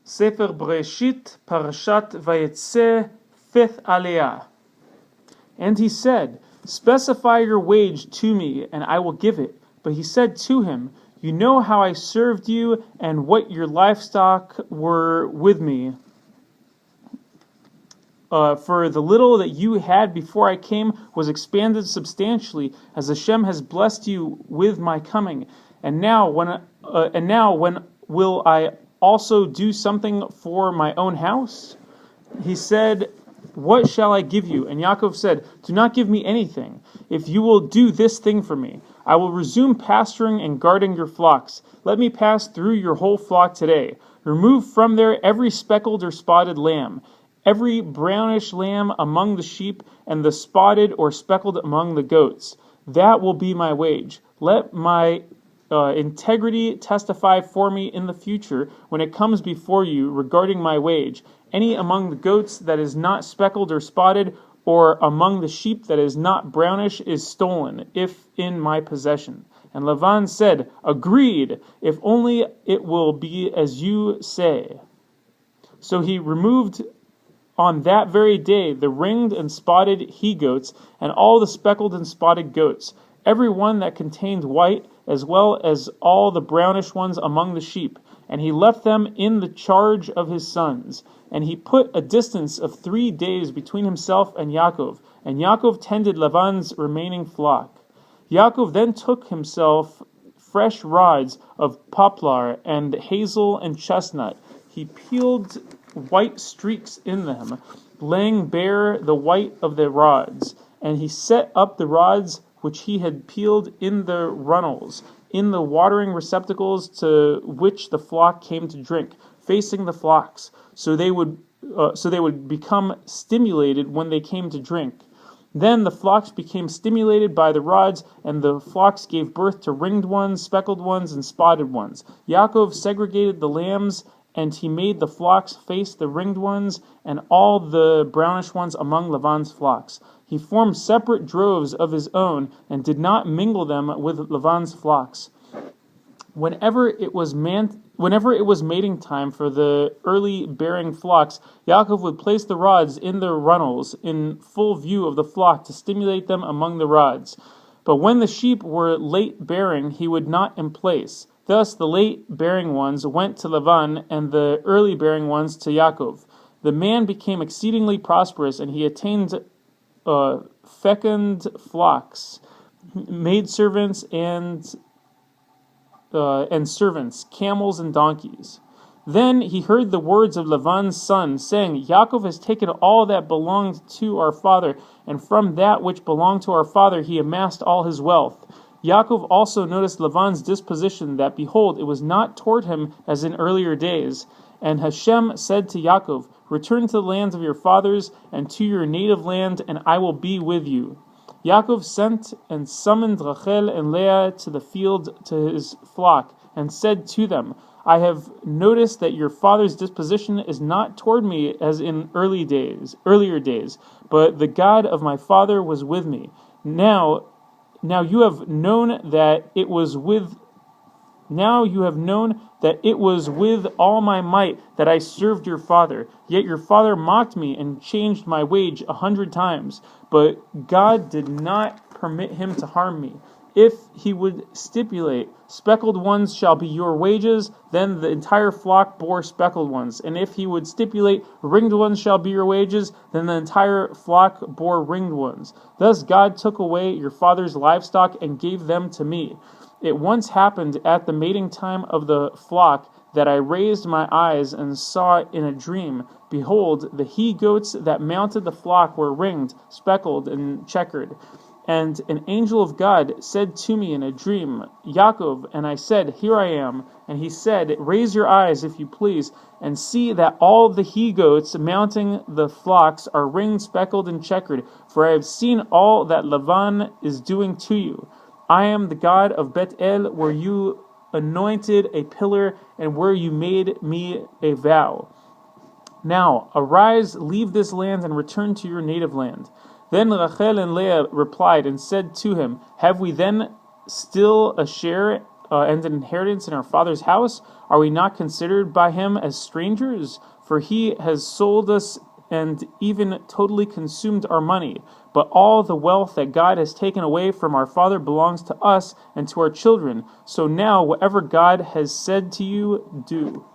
Sefer Bereishis, Parashat Vayeitzei, 5th Aliyah. And he said, "Specify your wage to me, and I will give it." But he said to him, "You know how I served you, and what your livestock were with me. For the little that you had before I came was expanded substantially, as Hashem has blessed you with my coming. And now, when will I also do something for my own house?" He said, "What shall I give you?" And Yaakov said, "Do not give me anything. If you will do this thing for me, I will resume pasturing and guarding your flocks. Let me pass through your whole flock today. Remove from there every speckled or spotted lamb, every brownish lamb among the sheep, and the spotted or speckled among the goats. That will be my wage. Let my integrity testify for me in the future when it comes before you regarding my wage. Any among the goats that is not speckled or spotted, or among the sheep that is not brownish, is stolen, if in my possession." And Lavan said, "Agreed, if only it will be as you say." So he removed on that very day the ringed and spotted he-goats, and all the speckled and spotted goats, every one that contained white, as well as all the brownish ones among the sheep. And he left them in the charge of his sons. And he put a distance of 3 days between himself and Yaakov tended Lavan's remaining flock. Yaakov then took himself fresh rods of poplar and hazel and chestnut. He peeled white streaks in them, laying bare the white of the rods. And he set up the rods which he had peeled in the runnels, in the watering receptacles to which the flock came to drink, facing the flocks, so they would become stimulated when they came to drink. Then the flocks became stimulated by the rods, and the flocks gave birth to ringed ones, speckled ones, and spotted ones. Yaakov segregated the lambs, and he made the flocks face the ringed ones, and all the brownish ones among Lavan's flocks. He formed separate droves of his own, and did not mingle them with Lavan's flocks. Whenever it was mating time for the early bearing flocks, Yaakov would place the rods in the runnels in full view of the flock to stimulate them among the rods. But when the sheep were late bearing, he would not emplace. Thus the late bearing ones went to Lavan, and the early bearing ones to Yaakov. The man became exceedingly prosperous, and he attained fecund flocks, maidservants and servants, camels and donkeys. Then he heard the words of Lavan's son, saying, "Yaakov has taken all that belonged to our father, and from that which belonged to our father he amassed all his wealth." Yaakov also noticed Lavan's disposition, that behold, it was not toward him as in earlier days. And Hashem said to Yaakov, "Return to the lands of your fathers and to your native land, and I will be with you." Yaakov sent and summoned Rachel and Leah to the field to his flock, and said to them, "I have noticed that your father's disposition is not toward me as in earlier days, but the God of my father was with me. Now you have known that it was with all my might that I served your father. Yet your father mocked me and changed my wage 100 times. But God did not permit him to harm me. If he would stipulate, 'Speckled ones shall be your wages,' then the entire flock bore speckled ones. And if he would stipulate, 'Ringed ones shall be your wages,' then the entire flock bore ringed ones. Thus God took away your father's livestock and gave them to me. It once happened at the mating time of the flock that I raised my eyes and saw in a dream, behold, the he-goats that mounted the flock were ringed, speckled, and checkered. And an angel of God said to me in a dream, 'Yaakov,' and I said, 'Here I am.' And he said, 'Raise your eyes, if you please, and see that all the he-goats mounting the flocks are ringed, speckled, and checkered, for I have seen all that Lavan is doing to you. I am the God of Bet-El, where you anointed a pillar, and where you made me a vow. Now, arise, leave this land, and return to your native land.' Then Rachel and Leah replied and said to him, 'Have we then still a share and an inheritance in our father's house? Are we not considered by him as strangers? For he has sold us and even totally consumed our money. But all the wealth that God has taken away from our father belongs to us and to our children. So now, whatever God has said to you, do."